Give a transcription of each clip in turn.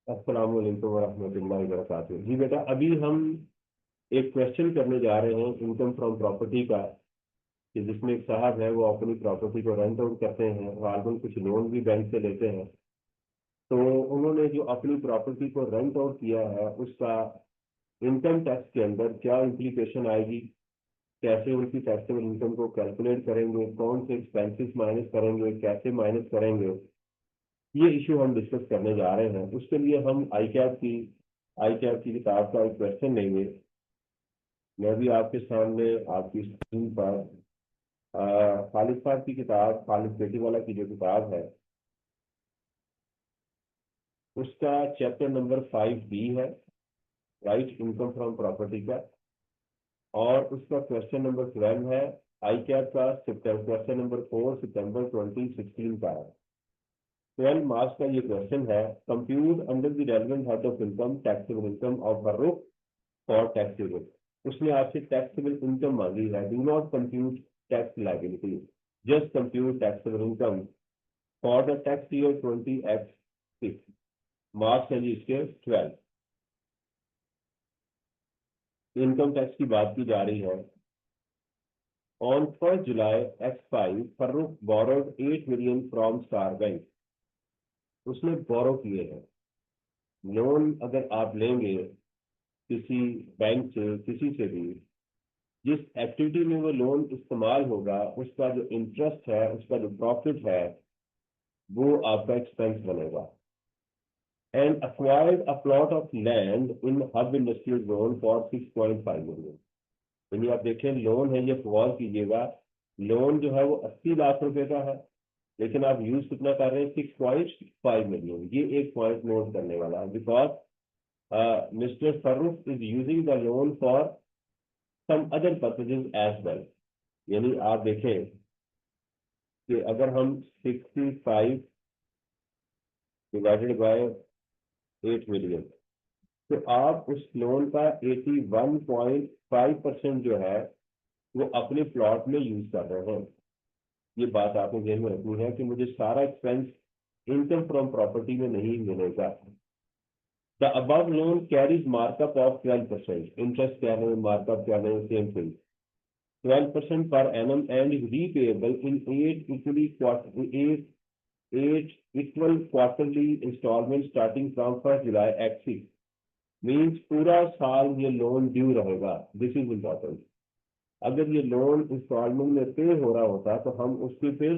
अस्सलाम वालेकुम वरहमतुल्लाहि वबरकातुहू। जी बेटा, अभी हम एक क्वेश्चन करने जा रहे हैं इनकम फ्रॉम प्रॉपर्टी का, कि जिसमें एक साहब है वो अपनी प्रॉपर्टी को रेंट आउट करते हैं, गार्जियन कुछ लोन भी बैंक से लेते हैं। तो उन्होंने जो अपनी प्रॉपर्टी को रेंट आउट किया है उसका इनकम टैक्स के अंदर क्या इम्प्लीकेशन आएगी, कैसे उनकी टैक्सेबल इनकम को कैलकुलेट करेंगे, कौन से एक्सपेंसेस माइनस करेंगे, कैसे माइनस करेंगे, ये इशू हम डिस्कस करने जा रहे हैं। उसके लिए हम आई कैप की किताब का एक क्वेश्चन लेंगे। मैं भी आपके सामने आपकी स्क्रीन पर खालिद साहब की किताब, खालिद बेटीवाला की जो किताब है उसका चैप्टर नंबर 5B है, राइट इनकम फ्रॉम प्रॉपर्टी का, और उसका क्वेश्चन नंबर 12 है। आई कैप का क्वेश्चन नंबर 4 सितंबर 2016 का है। 12 मार्क्स का ये क्वेश्चन है। Compute under the relevant head of income taxable income of Farrukh for taxable. उसने आपसे टैक्सेबल इनकम मांगी है। Do not compute tax liability, just compute taxable income for the tax year 20X6। Marks है जी इसके 12। Income tax की बात की जा रही है। On 1 July X5 Farrukh borrowed 8 million from star bank. उसने बोरो किए हैं। लोन अगर आप लेंगे किसी बैंक से, किसी से भी, जिस एक्टिविटी में वो लोन इस्तेमाल होगा उसका जो इंटरेस्ट है, उसका जो प्रॉफिट है, वो आपका एक्सपेंस बनेगा। And acquired a plot of land in hub industrial zone for 6.5 million. यानी आप देखें, लोन है, ये गौर कीजिएगा, लोन जो है वो 80 लाख रुपए का है, लेकिन आप यूज कितना कर रहे हैं, 6.5 मिलियन। ये एक पॉइंट नोट करने वाला है, because mister Farrukh is using the loan for some other purposes as well. यानी आप देखें कि अगर हम 65 डिवाइडेड बाय 8 मिलियन, तो आप उस लोन का 81.5% जो है वो अपने प्लॉट में यूज कर रहे हैं। ये बात आपको ध्यान में रखनी है कि मुझे सारा एक्सपेंस इनकम फ्रॉम प्रॉपर्टी में नहीं मिलेगा। The above loan carries markup of 12%। Interest क्या है, मार्कअप क्या है, same thing, 12% per annum and is repayable in 8 equal quarterly installments starting from 1 July X6। Means पूरा साल ये लोन ड्यू रहेगा। This is important. अगर ये लोन इंस्टॉलमेंट में पे हो रहा होता तो हम उसके फिर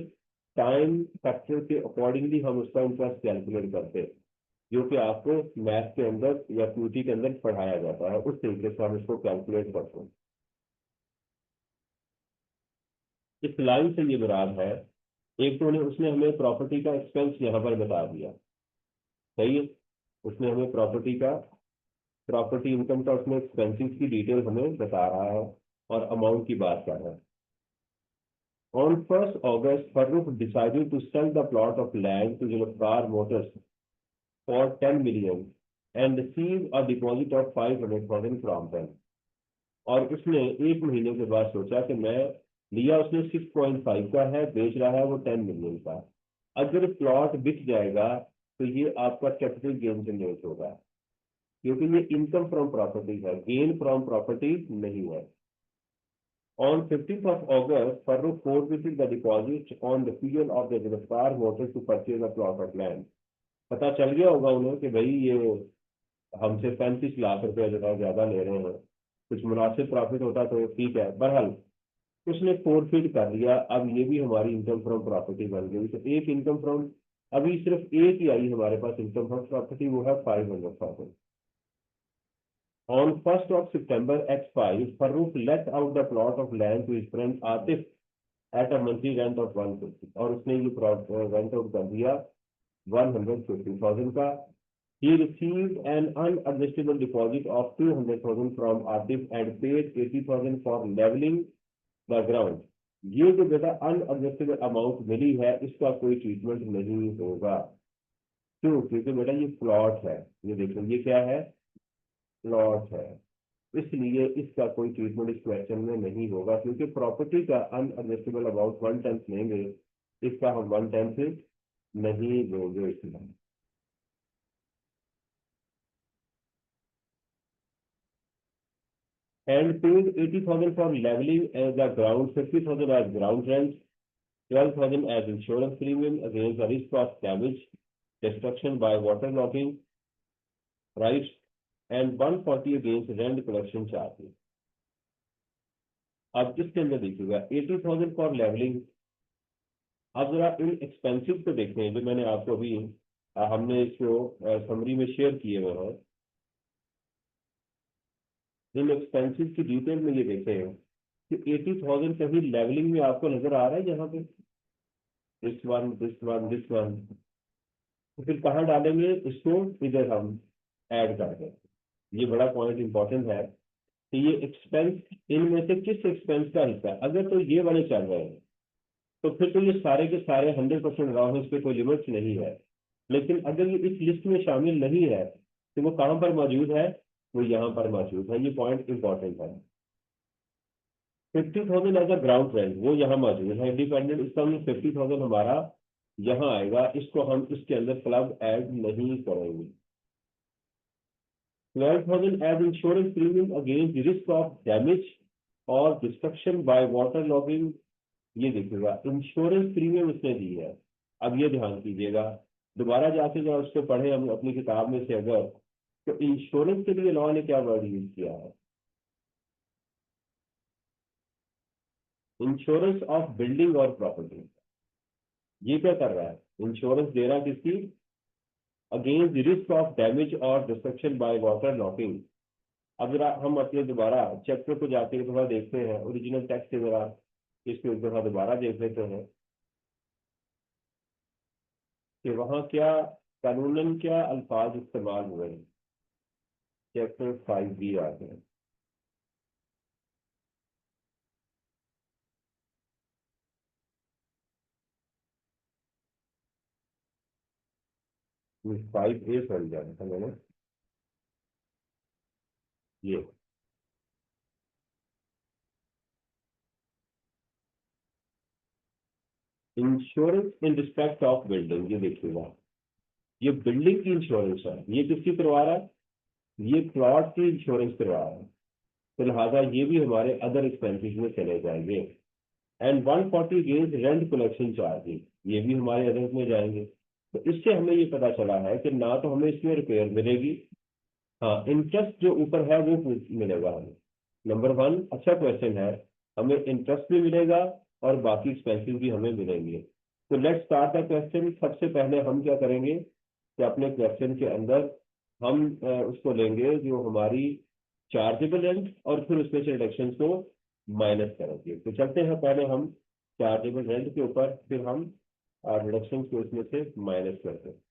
टाइम फैक्टर के अकॉर्डिंगली हम उसका इंटरेस्ट कैलकुलेट करते, जो कि आपको मैथ के अंदर या क्यूटी के अंदर पढ़ाया जाता है, उस तरीके से हम इसको कैलकुलेट करते हैं। इस लाइन से ये मुराद है, एक तो उसने हमें प्रॉपर्टी का एक्सपेंस यहाँ पर बता दिया, सही है। उसने हमें प्रॉपर्टी इनकम का उसमें एक्सपेंसेस की डिटेल हमें बता रहा है और अमाउंट की बात कर रहा है। On 1 August Farrukh decided to sell the plot of land to Zulfiqar motors for 10 million and receive a deposit of 500,000 from them. और उसने एक महीने के बाद सोचा कि मैं लिया, उसने 6.5 का है, बेच रहा है वो 10 मिलियन का। अगर प्लॉट बिक जाएगा तो ये आपका कैपिटल गेन जनरेट होगा, क्योंकि ये इनकम फ्रॉम प्रॉपर्टी है, गेन फ्रॉम प्रॉपर्टी नहीं है। On 15th of August, Farooq forfeited the deposit on the field of the गिरफ्तार voter to purchase a plot of land। पता चल गया होगा उन्हें कि भाई ये हमसे 35 लाख रुपए जो है ज्यादा ले रहे हैं, कुछ मुनासिब प्रॉफिट होता तो ठीक है। बहरहाल उसने फोरफिट कर लिया। अब ये भी हमारी इनकम फ्रॉम प्रॉपर्टी बन गई। तो एक इनकम फ्रॉम, अभी सिर्फ एक ही आई हमारे पास इनकम फ्रॉम प्रॉपर्टी, वो है 500,000। On 1st of September X5, Farooq let out the plot of land to his friend Atif at a monthly rent of 150, और उसने ये प्लॉट रेंट आउट कर दिया 150,000 का। He received an unadjustable deposit of 200,000 from Atif and paid 80,000 for leveling the ground। ये जो बेटा अनएडजस्टेबल amount मिली है इसका कोई ट्रीटमेंट नहीं होगा। क्यों? क्योंकि बेटा ये प्लॉट है, ये देखो ये क्या है, प्लॉट है, इसलिए इसका कोई ट्रीटमेंट इस क्वेश्चन में नहीं होगा, क्योंकि प्रॉपर्टी का अनएडजस्टेबल अबाउट 1 टाइम लेंगे, इसका हम 1 टाइम से नहीं लेंगे। इसमें and paid 80,000 for leveling the ground, 50,000 as ground rent, 12,000 as insurance premium against the risk of damage, destruction by waterlogging, right? And 140 against rent collection charges. अब इसके अंदर देखिएगा 80,000 फॉर लेवलिंग। अब जरा इन एक्सपेंसिव को देखें जो मैंने आपको अभी हमने इसको समरी में शेयर किए हुए हैं। इन एक्सपेंसिव की डिटेल में ये देखें कि 80,000 कहीं लेवलिंग में आपको नजर आ रहा है यहाँ पे, this one this one this one, तो फिर कहाँ डालेंगे इसको, इधर हम ऐड कर दें। ये बड़ा पॉइंट इंपॉर्टेंट है कि ये एक्सपेंस इनमें से किस एक्सपेंस का हिस्सा है। अगर तो ये वाले चल रहे हैं तो फिर तो ये सारे के सारे 100% रहा है, इस पर कोई लिमिट नहीं है। लेकिन अगर ये इस लिस्ट में शामिल नहीं है तो वो कहाँ पर मौजूद है, वो यहाँ पर मौजूद है। ये पॉइंट इंपॉर्टेंट है। 50,000 एज अ ग्राउंड रेंट वो यहाँ मौजूद है इंडिपेंडेंट, इसका 50,000 हमारा यहाँ आएगा, इसको हम इसके अंदर क्लब ऐड नहीं करेंगे। 12,000 as insurance premium against the risk of damage or destruction by water logging। ये देखिएगा इंश्योरेंस प्रीमियम इसने दी है। अब ये ध्यान कीजिएगा, दोबारा जाके जब उसको पढ़े हम अपनी किताब में से अगर, तो इंश्योरेंस के लिए लॉ ने क्या वर्ड यूज किया है, इंश्योरेंस ऑफ बिल्डिंग और प्रॉपर्टी। ये क्या कर रहा है, इंश्योरेंस दे रहा है किसकी, against the risk of damage और डिस्ट्रक्शन बाय वाटर लॉगिंग। अब जरा हम अपने दोबारा चैप्टर को जाके थोड़ा देखते हैं, ओरिजिनल टेक्स्ट से जरा इसको एक दफा दोबारा देख लेते हैं कि वहाँ क्या कानूनन क्या अल्फाज इस्तेमाल हुए हैं। चैप्टर 5B आ गए। ये 5A पढ़ जाना था मैंने, ये insurance in respect of building. ये देखिएगा ये बिल्डिंग की इंश्योरेंस है, ये किसकी करवा रहा है, ये प्लॉट की इंश्योरेंस करवा रहा है, तो लिहाजा ये भी हमारे अदर एक्सपेंसेस में चले जाएंगे। And 140 gauge rent collection charges, ये भी हमारे अदर में जाएंगे। तो इससे हमें ये पता चला है कि ना तो हमें इसमें रिपेयर मिलेगी, हाँ इंटरेस्ट जो ऊपर है वो मिलेगा हमें। नंबर वन अच्छा क्वेश्चन है, हमें इंटरेस्ट भी मिलेगा और बाकी एक्सपेंसेस भी हमें मिलेंगे। तो लेट्स स्टार्ट द क्वेश्चन। सबसे पहले हम क्या करेंगे कि अपने क्वेश्चन के अंदर हम उसको लेंगे जो हमारी चार्जेबल रेंट और फिर उसमें से रिडक्शन को माइनस करेंगे। तो चलते हैं पहले हम चार्जेबल रेंट के ऊपर, फिर हम रिडक्शन को उसमें से माइनस करते हैं।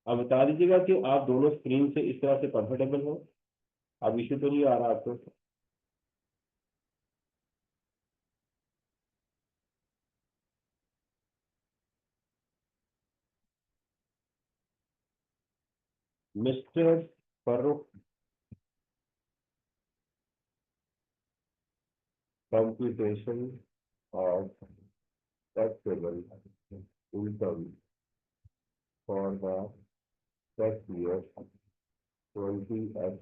अब बता दीजिएगा कि आप दोनों स्क्रीन से इस तरह से कंफर्टेबल हो, अब इशू तो नहीं आ रहा आपको। Mister Farrukh, computation of taxable income for the tax year 20X।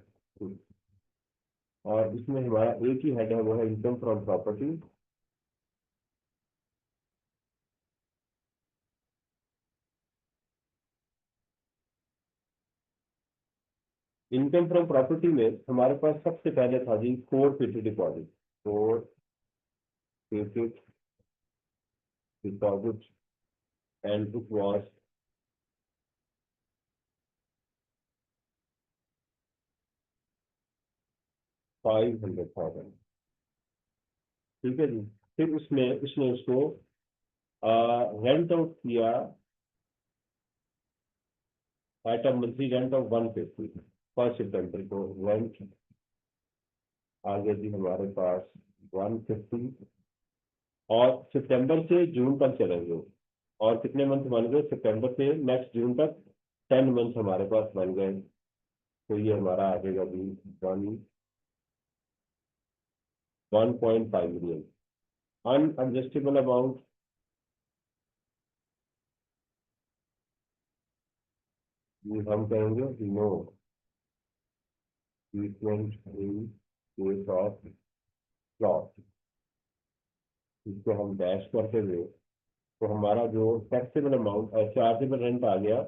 और इसमें हमारा एक ही हेड है, वो है income from property. Income from property में हमारे पास सबसे पहले था जी core fixed deposit, core fixed deposit and it was 500,000। ठीक है जी। फिर उसने उसने उसको रेंट आउट किया at a monthly rent of 150। 1 सितंबर को रेंट आ गया जी हमारे पास 150, और सितंबर से जून तक चलेंगे। और कितने मंथ बन गए, सितंबर से नेक्स्ट जून तक 10 मंथ हमारे पास बन गए। तो ये हमारा आ जाएगा अभी 1.5 मिलियन। अनएडजस्टेबल अमाउंट हम कहेंगे no frequent in case of plot, इसको हम डैश करते हुए, तो हमारा जो टैक्सेबल अमाउंट चार्जेबल रेंट आ गया,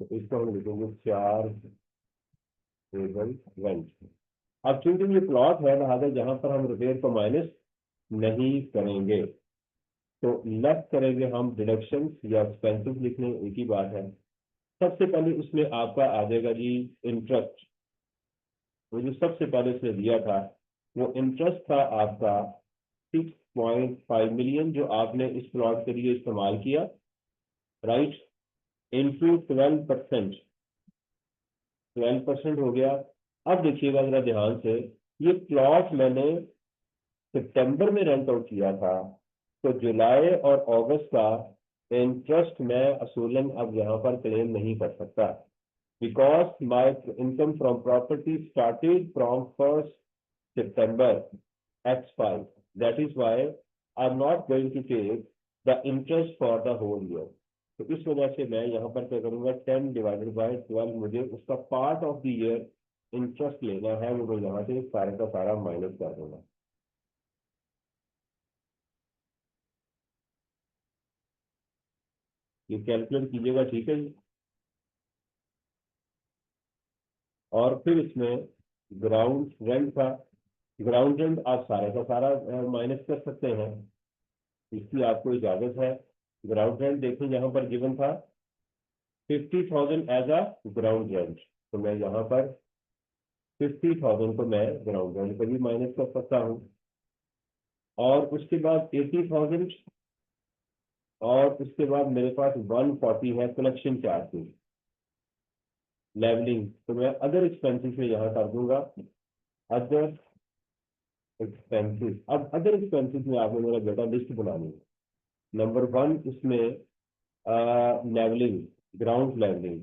तो इसको हम लिखेंगे चार्जेबल रेंट। अब चूंकि ये प्लॉट है, लिहाजा जहां पर हम रिपेयर को माइनस नहीं करेंगे, तो लेफ्ट करेंगे हम डिडक्शन या एक्सपेंसेस लिखने, एक ही बात है। सबसे पहले उसमें आपका आ जाएगा जी इंटरेस्ट। वो जो सबसे पहले उसने दिया था, वो इंटरेस्ट था आपका 6.5 मिलियन, जो आपने इस प्लॉट के लिए इस्तेमाल किया, राइट, इंटू 12%। 12% हो गया। अब देखिएगा जरा ध्यान से, ये प्लॉट मैंने सितंबर में रेंट आउट किया था, तो जुलाई और अगस्त का इंटरेस्ट मैं असूलन अब यहाँ पर क्लेम नहीं कर सकता, because my income from property started from 1 September X5, that is why I'm not going to take the interest for the whole year। तो इस वजह से मैं यहाँ पर क्या करूंगा, 10/12 मुझे उसका part of the year interest लेना है, वो मैं यहाँ से सारे का सारा माइनस कर दूंगा। ये कैलकुलेट कीजिएगा, ठीक है जी। और फिर इसमें ग्राउंड रेंट था, ग्राउंड रेंट आप सारे का सारा माइनस कर सकते हैं, इसकी आपको इजाजत है। ग्राउंड रेंट देखें यहाँ पर गिवन था 50,000 एज अ ग्राउंड रेंट, तो मैं यहाँ पर 50,000 को मैं ग्राउंड रेंट पर भी माइनस कर सकता हूँ। और उसके बाद 80,000, और उसके बाद मेरे पास 140 है कलेक्शन चार्जेस, लेवलिंग, तो मैं अदर एक्सपेंसेस में यहाँ कर दूंगा अदर एक्सपेंसेस। अब अदर एक्सपेंसेस में आपने मेरा बेटा लिस्ट बनानी है। नंबर 1 इसमें लेवलिंग, ग्राउंड लेवलिंग।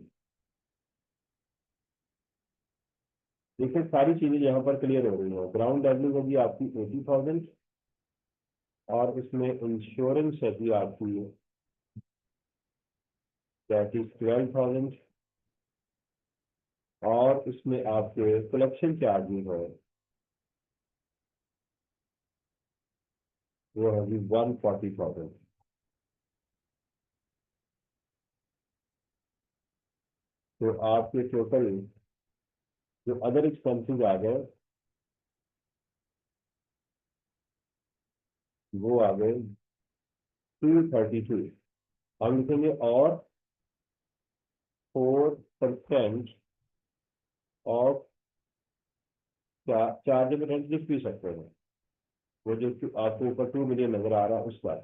देखिए सारी चीजें यहाँ पर क्लियर हो रही हैं। ग्राउंड लेवलिंग होगी आपकी 80,000, और इसमें इंश्योरेंस है आपकी, दैट इज 12,000, और इसमें आपके कलेक्शन चार्जेस है, वो है जी 140,000। तो आपके टोटल जो अदर एक्सपेंसेस आ गए, वो आ गए 232। हम लिखेंगे और 4% ऑफ चार्जेबल रेंट लिख भी सकते हैं, वो जो आपको ऊपर 2 मिलियन नजर आ रहा है उस पर।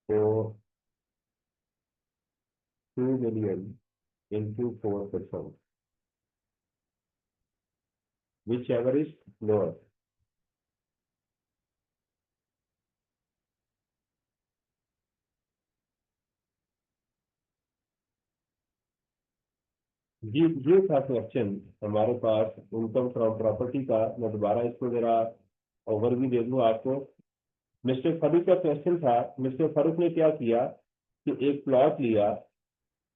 तो 2 million into 4%, which ever is lower. ये था क्वेश्चन हमारे पास इनकम फ्रॉम प्रॉपर्टी का। मैं दोबारा इसको जरा ओवरव्यू दे दूं आपको। मिस्टर फारूक का क्वेश्चन था, मिस्टर फारूक ने क्या किया कि एक प्लॉट लिया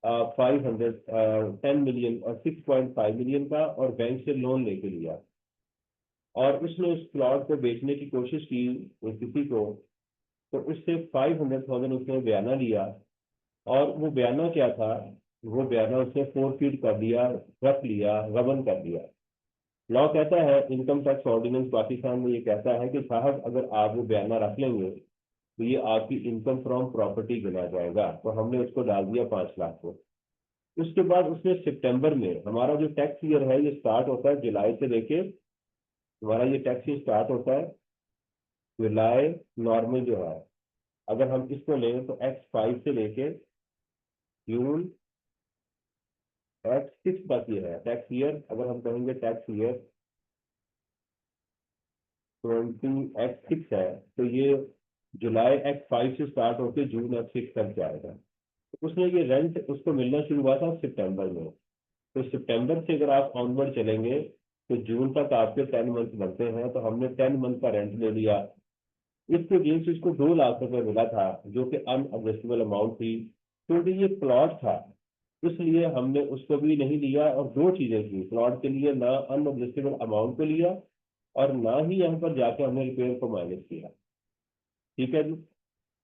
10 मिलियन और 6.5 मिलियन का, और बैंक से लोन लेके लिया, और उसने उस प्लॉट को बेचने की कोशिश की किसी को, तो उससे 500,000 उसने बयाना लिया। और वो बयाना क्या था, वो बयाना उसने फोरफीट कर दिया, रख लिया, गबन कर दिया। लॉ कहता है, इनकम टैक्स ऑर्डिनेंस पाकिस्तान में ये कहता है कि साहब अगर आप वो बयाना रख लेंगे, तो ये आपकी इनकम फ्रॉम प्रॉपर्टी गिना जाएगा। तो हमने उसको डाल दिया 5 लाख को। उसके बाद उसने सितंबर में, हमारा जो टैक्स ईयर है ये स्टार्ट होता है जुलाई से लेके, हमारा ये टैक्स ईयर स्टार्ट होता है जुलाई नॉर्मल जो है, अगर हम इसको लें तो X5 से लेके जून X6 तक ये है टैक्स ईयर। अगर हम कहेंगे टैक्स ईयर 20X6 है, तो ये जुलाई X5 से स्टार्ट होकर जून X6 तक जाएगा। तो उसने ये रेंट उसको मिलना शुरू हुआ था सितंबर में। तो सितंबर से अगर आप ऑनवर्ड चलेंगे, तो जून तक आपके 10 मंथ बनते हैं, तो हमने 10 मंथ का रेंट ले लिया। इसके अगेंस्ट इसको 2 लाख रुपए मिला था, जो कि अनएडजस्टेबल अमाउंट थी। क्योंकि ये प्लॉट था, इसलिए हमने उसको भी नहीं लिया। और दो चीजें थी प्लॉट के लिए, ना अनएडजस्टेबल अमाउंट को लिया और ना ही यहाँ पर जाके हमने रिपेयर को माइनस किया। ठीक है जी।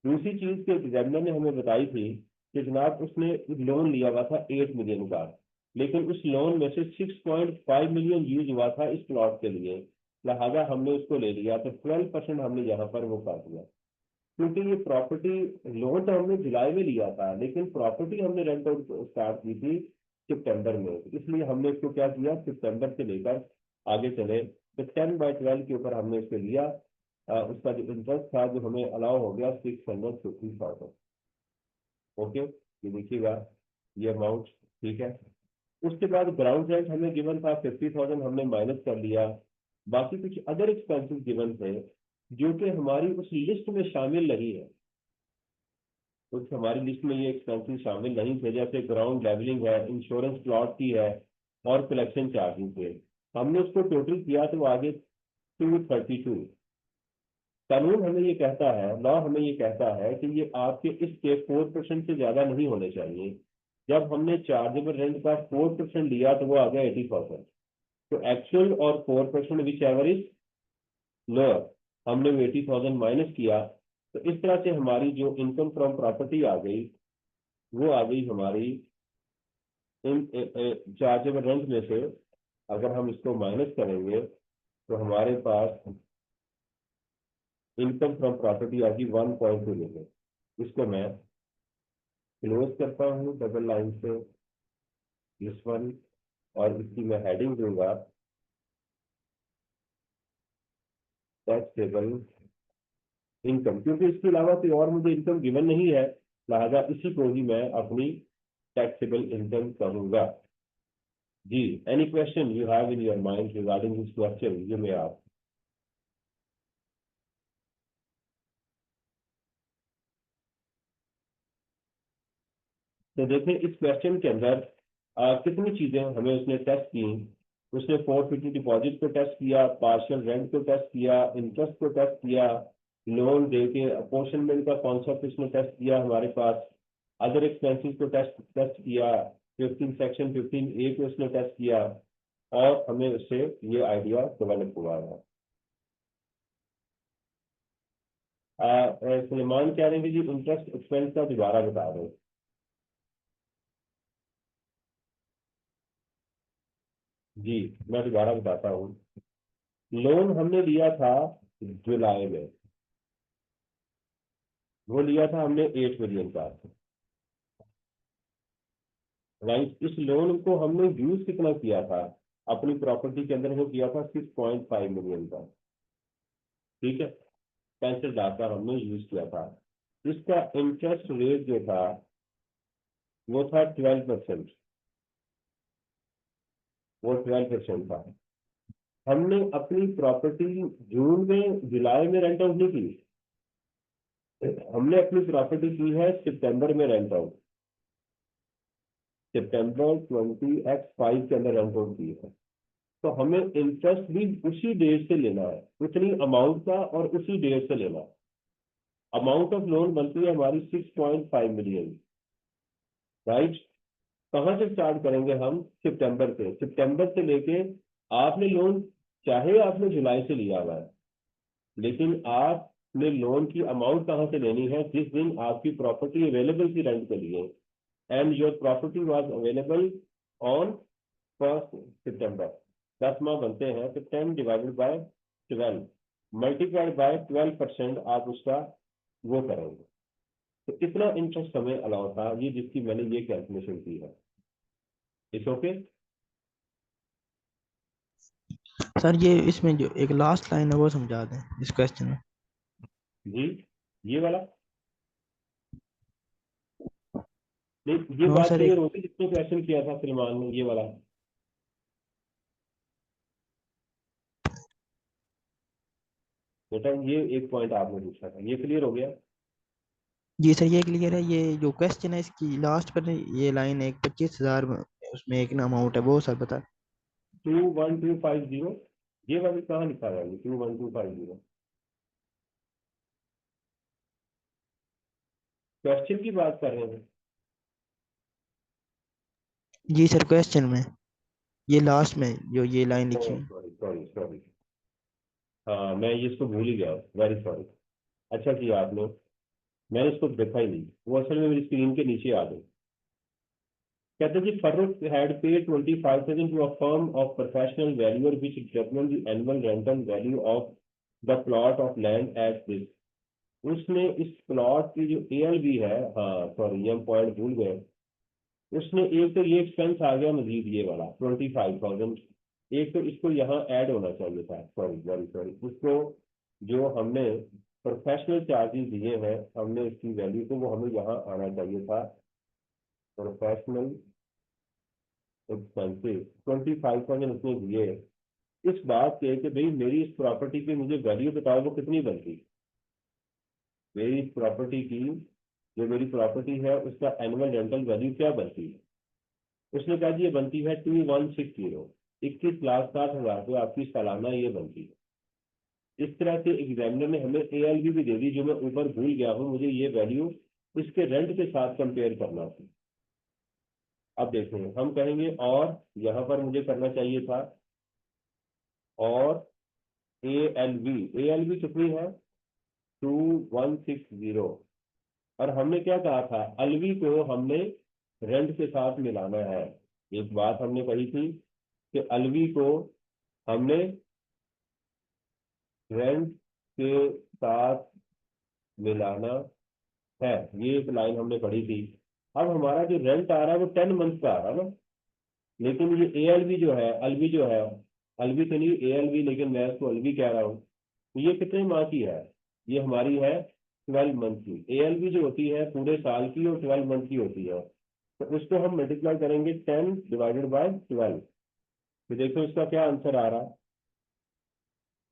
दूसरी चीज के एग्जामिनर ने हमें बताई थी कि जनाब उसने लोन लिया हुआ था 8 मिलियन का, लेकिन उस लोन में से 6.5 मिलियन यूज हुआ था इस प्लॉट के लिए, लिहाजा हमने उसको ले लिया। तो 12% हमने यहाँ पर वो कर दिया। क्योंकि ये प्रॉपर्टी, लोन तो हमने जुलाई में लिया था, लेकिन प्रॉपर्टी हमने रेंट आउट स्टार्ट की थी सितंबर में, इसलिए हमने इसको क्या किया, सितंबर से लेकर आगे चले तो 10/12 के ऊपर हमने इसको लिया। उसका जो इंटरेस्ट था जो हमें अलाउ हो गया 650,000। ओके, ये देखिएगा ये अमाउंट। ठीक है। उसके बाद ग्राउंड रेंट हमें गिवन था 50,000, हमने माइनस कर लिया। बाकी कुछ अदर एक्सपेंसेस गिवन थे जो कि हमारी उस लिस्ट में शामिल नहीं है। कुछ हमारी लिस्ट में ये एक्सपेंसेस शामिल नहीं थे, जैसे ग्राउंड लेवलिंग है, इंश्योरेंस प्लॉट की है और कलेक्शन चार्जेस थे। हमने उसको टोटल किया तो आगे 232। कानून हमें ये कहता है, लॉ हमें ये कहता है कि ये आपके इसके 4% से ज्यादा नहीं होने चाहिए। जब हमने चार्जेबल रेंट का 4% लिया तो वो आ गया 80,000। तो एक्चुअल और 4% विच एवर इज लोअर, हमने वो 80,000 माइनस किया। तो इस तरह से हमारी जो इनकम फ्रॉम प्रॉपर्टी आ गई, वो आ गई हमारी इन चार्जेबल रेंट में से। अगर हम इसको माइनस करेंगे तो हमारे पास इनकम फ्रॉम प्रॉपर्टी आ गई 1.2 मिलियन। इसको मैं क्लोज करता हूँ डबल लाइन से, दिस वन, और इसकी मैं हेडिंग दूंगा टैक्सेबल इनकम, क्योंकि इसके अलावा कोई और मुझे इनकम गिवन नहीं है, लिहाजा इसी को ही मैं अपनी टैक्सेबल इनकम करूंगा। जी, any question you have in your mind regarding this question, you may ask. तो देखें इस क्वेश्चन के अंदर कितनी चीजें हमें उसने टेस्ट की। उसने 450 डिपॉजिट को टेस्ट किया, पार्शियल रेंट को टेस्ट किया, इंटरेस्ट को टेस्ट किया, लोन दे के अपोर्शनमेंट का कॉन्सेप्ट उसने टेस्ट किया हमारे पास, अदर एक्सपेंसेस को टेस्ट टेस्ट किया, 15 सेक्शन 15A को उसने टेस्ट किया, और हमें उससे ये आइडिया डेवलप हुआ है। सलेमान कह रहे हैं कि जी इंटरेस्ट एक्सपेंस का दोबारा बता रहे हैं। जी, मैं दोबारा बताता हूँ। लोन हमने लिया था जुलाई में, वो लिया था हमने 8 मिलियन का। राइट, इस लोन को हमने यूज कितना किया था अपनी प्रॉपर्टी के अंदर, वो किया था 6.5 मिलियन का। ठीक है, 65 लाख का हमने यूज किया था। इसका इंटरेस्ट रेट जो था वो था 12%। वो 12% था। हमने अपनी प्रॉपर्टी जून में जुलाई में रेंट आउट नहीं की, हमने अपनी प्रॉपर्टी की है सितंबर में रेंट आउट। सितंबर 20x5 के अंदर रेंट आउट की है। तो हमें इंटरेस्ट भी उसी डेट से लेना है, उतनी अमाउंट का, और उसी डेट से लेना है। अमाउंट ऑफ लोन बनती है हमारी 6.5 मिलियन। राइट, कहाँ से स्टार्ट करेंगे हम, सितंबर से। सितंबर से लेके आपने लोन, चाहे आपने जुलाई से लिया हुआ है, लेकिन आपने लोन की अमाउंट कहाँ से लेनी है, जिस दिन आपकी प्रॉपर्टी अवेलेबल थी रेंट के लिए, and your property was available on 1 सितंबर। 10 माह बनते हैं तो 10/12 मल्टीप्लाइड बाय 12% आप उसका वो करेंगे। तो कितना इंटरेस्ट हमें अलाउ था, ये जिसकी मैंने ये कैलकुलेशन की है। It's okay. सर ये इसमें जो एक लास्ट लाइन है वो समझा दें इस क्वेश्चन में। जी, ये वाला, नहीं ये हाँ बात सर एक। क्लियर होगी जिसने क्वेश्चन किया था सलमान ने, ये वाला। बेटा ये एक पॉइंट आपने पूछा था, ये क्लियर हो गया। जी सर ये क्लियर है, ये जो क्वेश्चन है इसकी लास्ट पर ये लाइन है, 25,000 उसमें एक ना अमाउंट है वो सर बता। 21250, ये वाली कहाँ लिखा है, 21250। क्वेश्चन की बात कर रहे हैं। जी सर, क्वेश्चन में ये लास्ट में जो ये लाइन लिखी हुई। सॉरी सॉरी सॉरी, हाँ मैं ये इसको भूल ही गया, वेरी सॉरी। अच्छा किया आपने, मैंने इसको देखा ही नहीं, वो असल में मेरी स्क्रीन के नीचे आ गई। कहते हैं कि Farrukh had paid 25,000 to a firm of professional valuer which determine the annual rental value of the plot of land at this. उसने इस प्लॉट की जो एएलबी है, हाँ सॉरी ये हम पॉइंट भूल गए। उसने एक तो ये एक्सपेंस आ गया मजीद ये वाला 25,000, एक तो इसको यहाँ ऐड होना चाहिए था, सॉरी वेरी सॉरी, उसको जो हमने प्रोफेशनल चार्जेस दिए हैं हमने इसकी वैल्यू को वो हमें यहाँ आना चाहिए था। प्रोफेशनल एक्सपेंसिव 25,000 उसने दिए, इस बात के कि भाई मेरी इस प्रॉपर्टी की मुझे वैल्यू बताओ वो कितनी बनती, मेरी इस प्रॉपर्टी की, जो मेरी प्रॉपर्टी है उसका एनुअल रेंटल वैल्यू क्या बनती है। उसने कहा जी ये बनती है 2160, 21,60,000 रुपये आपकी सालाना ये बनती है। इस तरह से एग्जामिनर ने हमें एएलबी भी दे दी, जो मैं ऊपर भूल गया हूँ, मुझे ये वैल्यू इसके रेंट के साथ कंपेयर करना था। अब देखें हम कहेंगे और यहाँ पर मुझे करना चाहिए था और ए एल बी कितनी है 2160, और हमने क्या कहा था अलवी को हमने रेंट के साथ मिलाना है। एक बात हमने कही थी कि अलवी को हमने रेंट के साथ मिलाना है, ये एक लाइन हमने पढ़ी थी। अब हमारा जो रेंट आ रहा है वो 10 मंथ का आ रहा है ना, लेकिन ये एएलबी जो है अलवी जो है, अलवी तो नहीं एएलबी, लेकिन मैं इसको अलवी कह रहा हूँ, तो ये कितने माह की है, ये हमारी है 12 मंथ की। एएलबी जो होती है पूरे साल की और 12 मंथ की होती है, तो उसको हम मल्टीप्लाई करेंगे 10/12। तो देखो इसका क्या आंसर आ रहा है,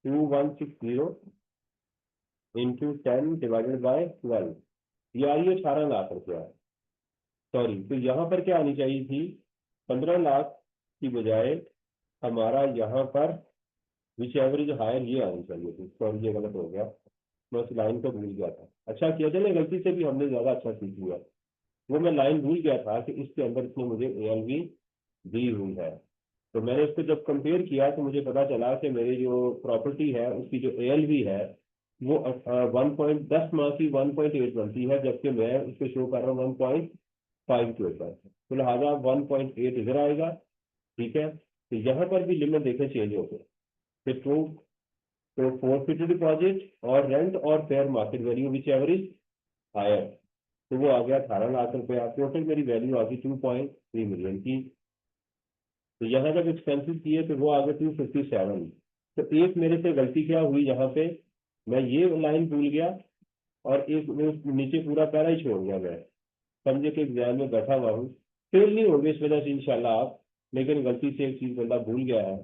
2160 इंटू 10/12, ये आई है 18 लाख रुपया। सॉरी, तो यहाँ पर क्या आनी चाहिए थी, 15 लाख की बजाय हमारा यहाँ पर विच एवरेज हायर ये आनी चाहिए थी। सॉरी ये गलत हो गया, मैं उस लाइन को भूल गया था। अच्छा किया चले, गलती से भी हमने ज्यादा अच्छा सीख लिया, वो मैं लाइन भूल गया था कि इसके अंदर इसने मुझे एएलबी दी हुई है। तो मैंने इसको जब कंपेयर किया तो मुझे पता चला कि मेरी जो प्रॉपर्टी है उसकी जो एएलबी है वो 1.10 माह की 1.8 बनती है, जबकि मैं उसको शो कर रहा हूँ 1.5 के ऊपर, तो लिहाजा 1.8 इधर आएगा। ठीक है, तो यहाँ पर भी लिमिट देखें चेंज हो गए, फिर तो फोरफिट डिपॉजिट और रेंट और fair market value which average higher, तो वो आ गया 18 लाख रुपया। टोटल मेरी वैल्यू आ गई 2.3 मिलियन की। तो यहाँ जब एक्सपेंसिव किए तो वो आ गए 257। तो एक मेरे से गलती क्या हुई यहाँ पे, मैं ये लाइन भूल गया और एक मैं नीचे पूरा पैरा ही छोड़ गया। मैं समझे कि एग्जाम में बैठा हुआ हूँ, फेल नहीं होंगे इस वजह से इंशाल्लाह आप, लेकिन गलती से एक चीज बंदा भूल गया है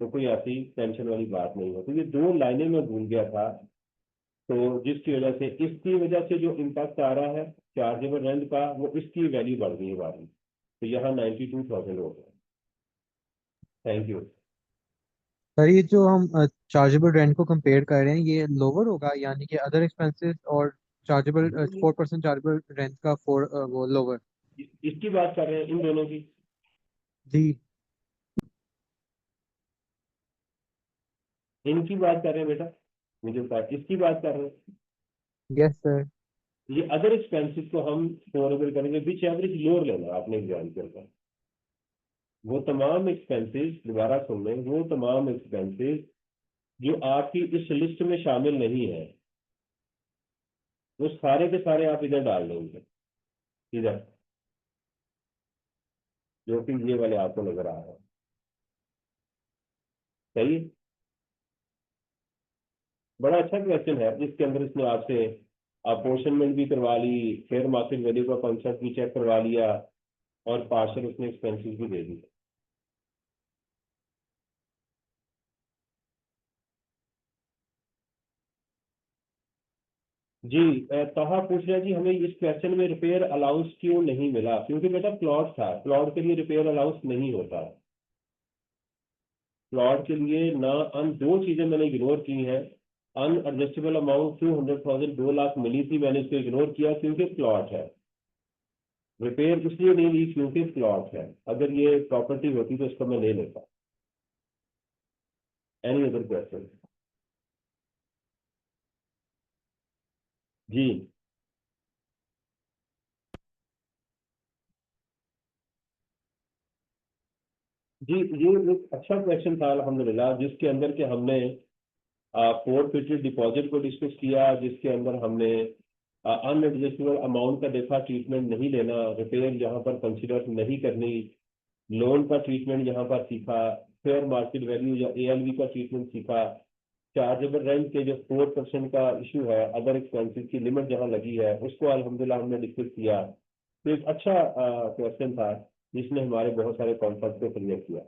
तो कोई ऐसी टेंशन वाली बात नहीं है। तो ये दो लाइनें मैं भूल गया था, तो जिसकी वजह से इसकी वजह से जो इम्पैक्ट आ रहा है चार्जेबल रेंट का, वो इसकी वैल्यू बढ़ गई हमारी, तो यहाँ 92,000 हो गया। Thank you. सर ये जो हम चार्जेबल रेंट को कंपेयर कर रहे हैं ये लोअर होगा, यानी कि अदर एक्सपेंसेस और चार्जेबल 4% चार्जेबल रेंट का वो लोअर। इसकी बात कर रहे हैं इन दोनों की, जी। इनकी बात कर रहे हैं बेटा, मुझे बता इसकी बात कर रहे हैं। Yes sir. ये अदर एक्सपेंसेस को हम फोर अगर करेंगे विच एवरेज लोअर लेना आपने एग्जाम के अंदर, वो तमाम एक्सपेंसेस दोबारा सुन लें, वो तमाम एक्सपेंसेस जो आपकी इस लिस्ट में शामिल नहीं है वो सारे के सारे आप इधर डाल देंगे, इधर जो कि ये वाले आपको नजर आ रहे हैं। सही है? बड़ा अच्छा क्वेश्चन है जिसके अंदर इसने आपसे अपोर्शनमेंट भी करवा ली, फेयर मार्केट वैल्यू का कॉन्सेप्ट भी चेक करवा लिया और पार्शल उसने एक्सपेंसेस भी दे दी। जी तहा पूछ रहा है जी हमें इस क्वेश्चन में रिपेयर अलाउंस क्यों नहीं मिला, क्योंकि बेटा प्लॉट था, प्लॉट के लिए रिपेयर अलाउंस नहीं होता। प्लॉट के लिए ना, हम दो चीजें मैंने इग्नोर की हैं। अनएडजस्टेबल अमाउंट 200,000 2 लाख मिली थी, मैंने इसको इग्नोर किया क्योंकि प्लॉट है। रिपेयर इसलिए नहीं ली क्योंकि प्लॉट है, अगर ये प्रॉपर्टी होती तो इसको मैं ले लेता। Any other question? जी जी, ये एक अच्छा क्वेश्चन था अल्हम्दुलिल्लाह, जिसके अंदर के हमने फोरफिटेड डिपॉजिट को डिस्कस किया, जिसके अंदर हमने अनएडजस्टेबल अमाउंट का देखा, ट्रीटमेंट नहीं लेना, रिपेयर यहाँ पर कंसिडर नहीं करनी, लोन का ट्रीटमेंट यहाँ पर सीखा, फेयर मार्केट वैल्यू या ALV का ट्रीटमेंट सीखा, चार्जेबल रेंट के जो 4% का इशू है, अदर एक्सपेंसेस की लिमिट जहाँ लगी है, उसको अल्हम्दुलिल्लाह हमने डिस्कस किया। तो एक अच्छा क्वेश्चन था जिसने हमारे बहुत सारे कॉन्सेप्ट को क्लियर किया।